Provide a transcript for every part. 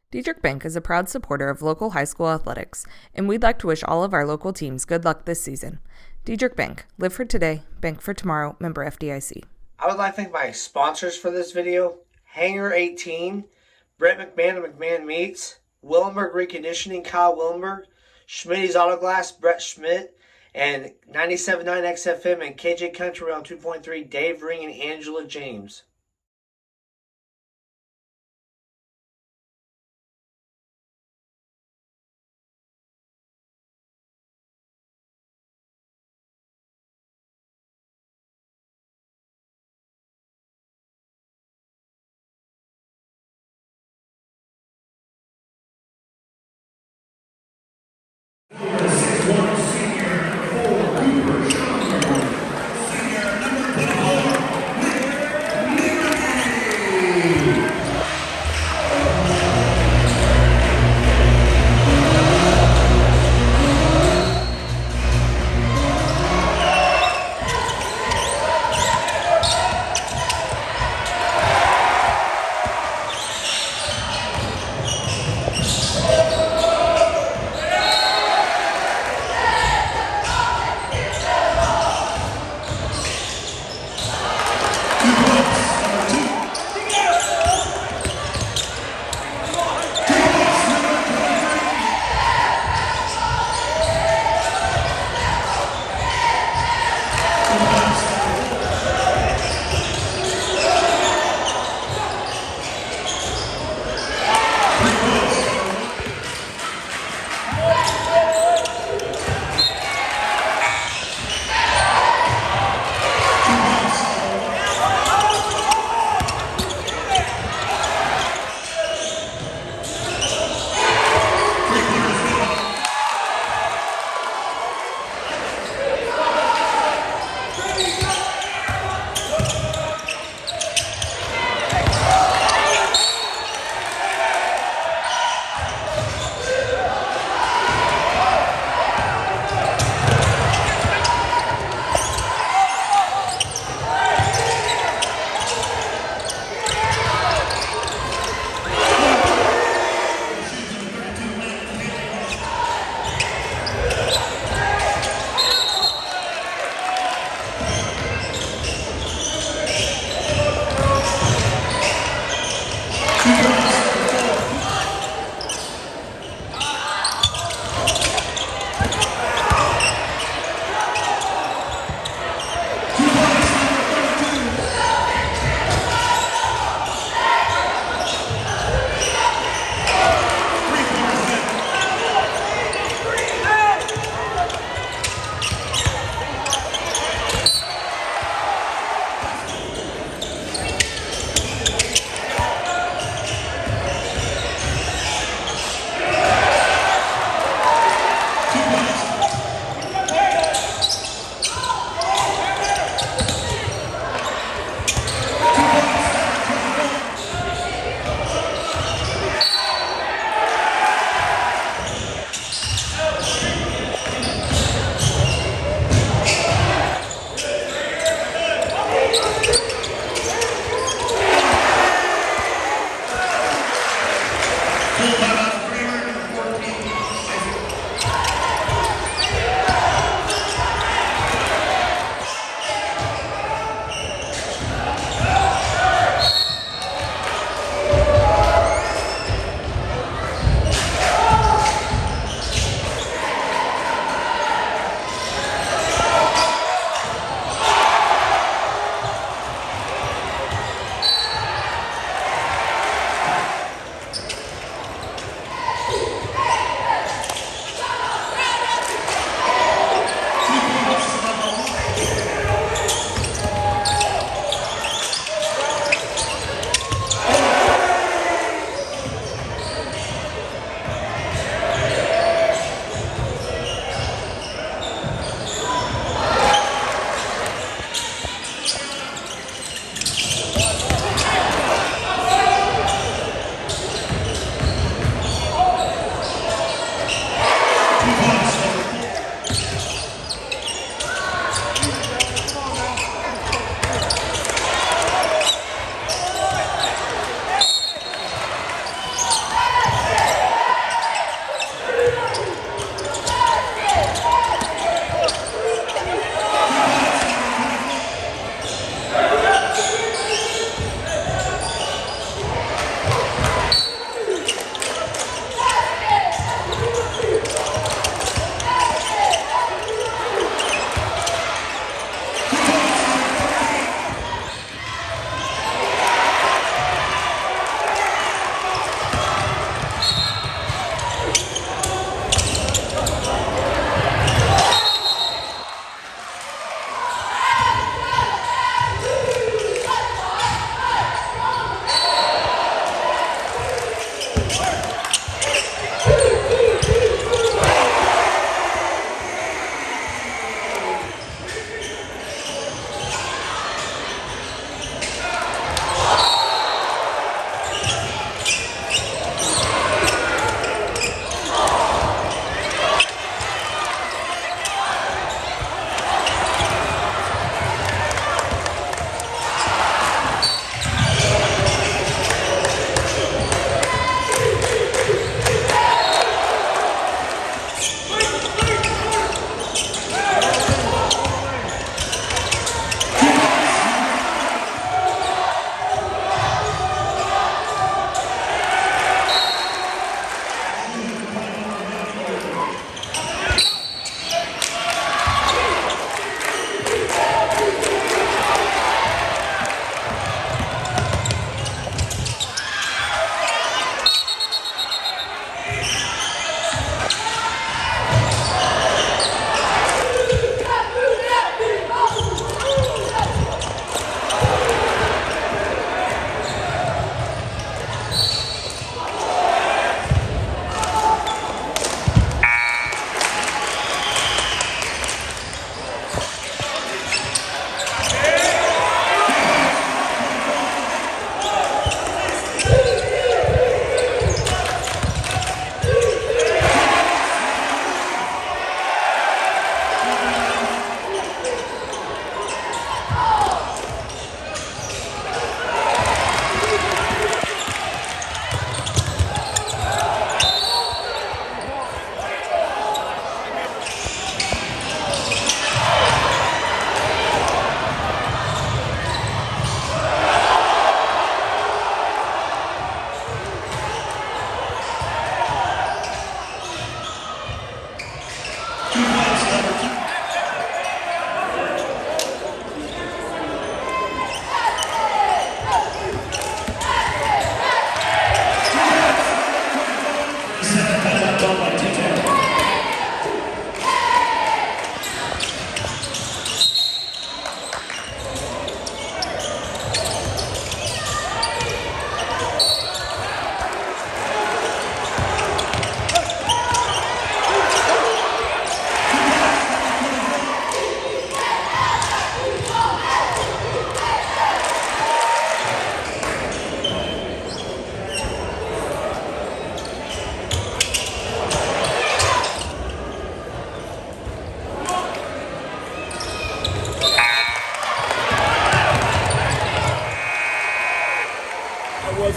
Diedrich Bank is a proud supporter of local high school athletics, and we'd like to wish all of our local teams good luck this season. Diedrich Bank, live for today, bank for tomorrow, member FDIC. I would like to thank my sponsors for this video: Hangar 18, Brett McMahon of McMahon Meats, Willenberg Reconditioning, Kyle Willenberg, Schmitty's Auto Glass, Brett Schmidt, and 97.9 XFM and KJ Country on 2.3, Dave Ring and Angela James.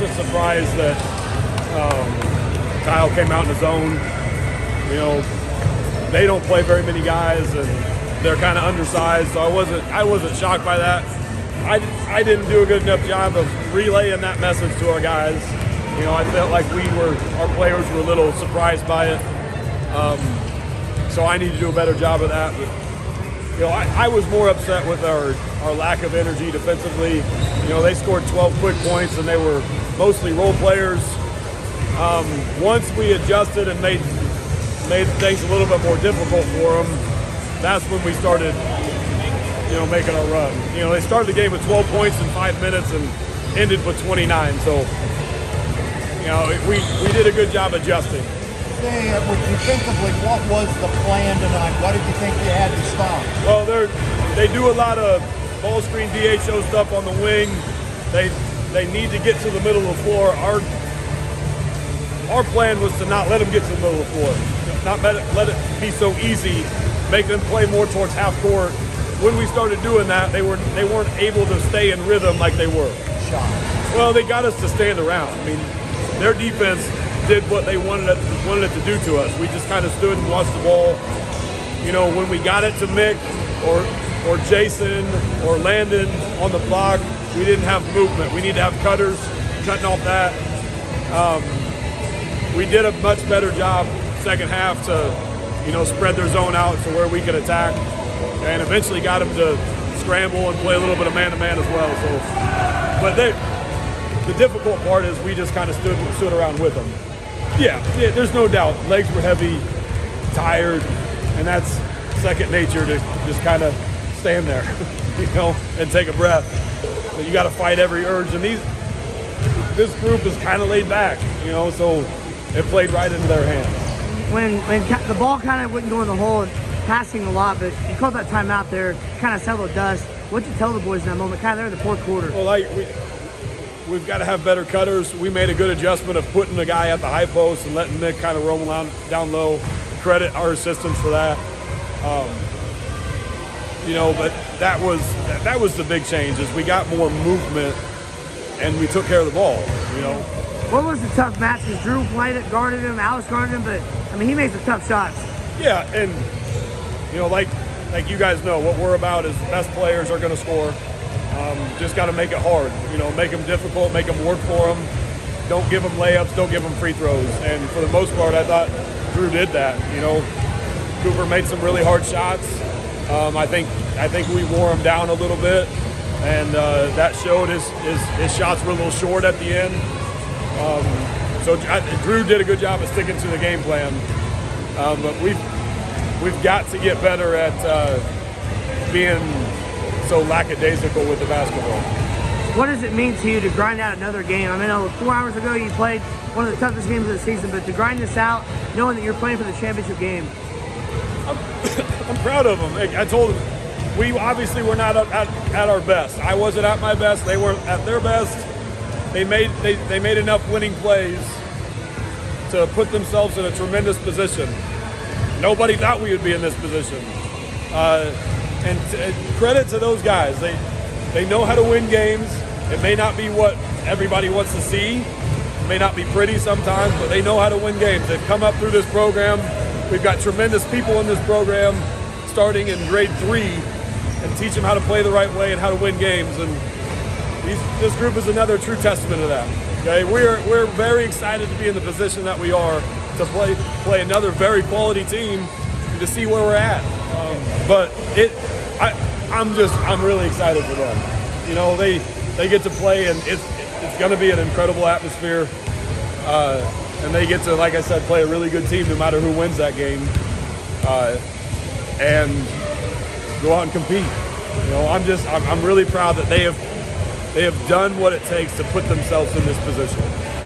wasn't surprised that Kyle came out in his own. You know, they don't play very many guys, and they're kind of undersized, so I wasn't shocked by that. I didn't do a good enough job of relaying that message to our guys. You know, I felt like our players were a little surprised by it. So I need to do a better job of that. But, you know, I was more upset with our lack of energy defensively. You know, they scored 12 quick points, and they were mostly role players. Once we adjusted and made things a little bit more difficult for them, that's when we started, you know, making our run. You know, they started the game with 12 points in 5 minutes and ended with 29. So, you know, we did a good job adjusting. Defensively, what was the plan tonight? What did you think you had to stop? Well, they do a lot of ball screen DHO stuff on the wing. They need to get to the middle of the floor. Our plan was to not let them get to the middle of the floor, not let it be so easy, make them play more towards half court. When we started doing that, they weren't able to stay in rhythm like they were. Well, they got us to stand around. I mean, their defense did what they wanted it to do to us. We just kind of stood and watched the ball. You know, when we got it to Mick or Jason or Landon on the block, we didn't have movement. We need to have cutters cutting off that. We did a much better job second half to, you know, spread their zone out to where we could attack, and eventually got them to scramble and play a little bit of man-to-man as well. So, but the difficult part is we just kind of stood around with them. Yeah, there's no doubt. Legs were heavy, tired, and that's second nature to just kind of stand there, you know, and take a breath. But you got to fight every urge. And this group is kind of laid back, so it played right into their hands. When the ball kind of wouldn't go in the hole, and passing a lot, but you called that timeout there, kind of settled dust. What'd you tell the boys in that moment, kind of there in the fourth quarter? Well, we've got to have better cutters. We made a good adjustment of putting the guy at the high post and letting Nick kind of roam down low. Credit our assistants for that. But that was the big change, is we got more movement and we took care of the ball, What was the tough match? Because Drew played it, guarded him, Alex guarded him, but he made some tough shots. Yeah, and like you guys know, what we're about is the best players are going to score. Just got to make it hard, make them difficult, make them work for them. Don't give them layups, don't give them free throws. And for the most part, I thought Drew did that. Cooper made some really hard shots. I think we wore him down a little bit, and that showed his shots were a little short at the end. So Drew did a good job of sticking to the game plan, but we've got to get better at being so lackadaisical with the basketball. What does it mean to you to grind out another game? 4 hours ago you played one of the toughest games of the season, but to grind this out, knowing that you're playing for the championship game. I'm proud of them. I told them we obviously were not at our best. I wasn't at my best. They weren't at their best. They made enough winning plays to put themselves in a tremendous position. Nobody thought we would be in this position. And credit to those guys. They know how to win games. It may not be what everybody wants to see. It may not be pretty sometimes, but they know how to win games. They've come up through this program. We've got tremendous people in this program starting in grade 3 and teach them how to play the right way and how to win games. And this group is another true testament to that. Okay, we're very excited to be in the position that we are to play another very quality team and to see where we're at. I'm really excited for them. They get to play, and it's going to be an incredible atmosphere. And they get to, like I said, play a really good team no matter who wins that game, and go out and compete. I'm really proud that they have done what it takes to put themselves in this position.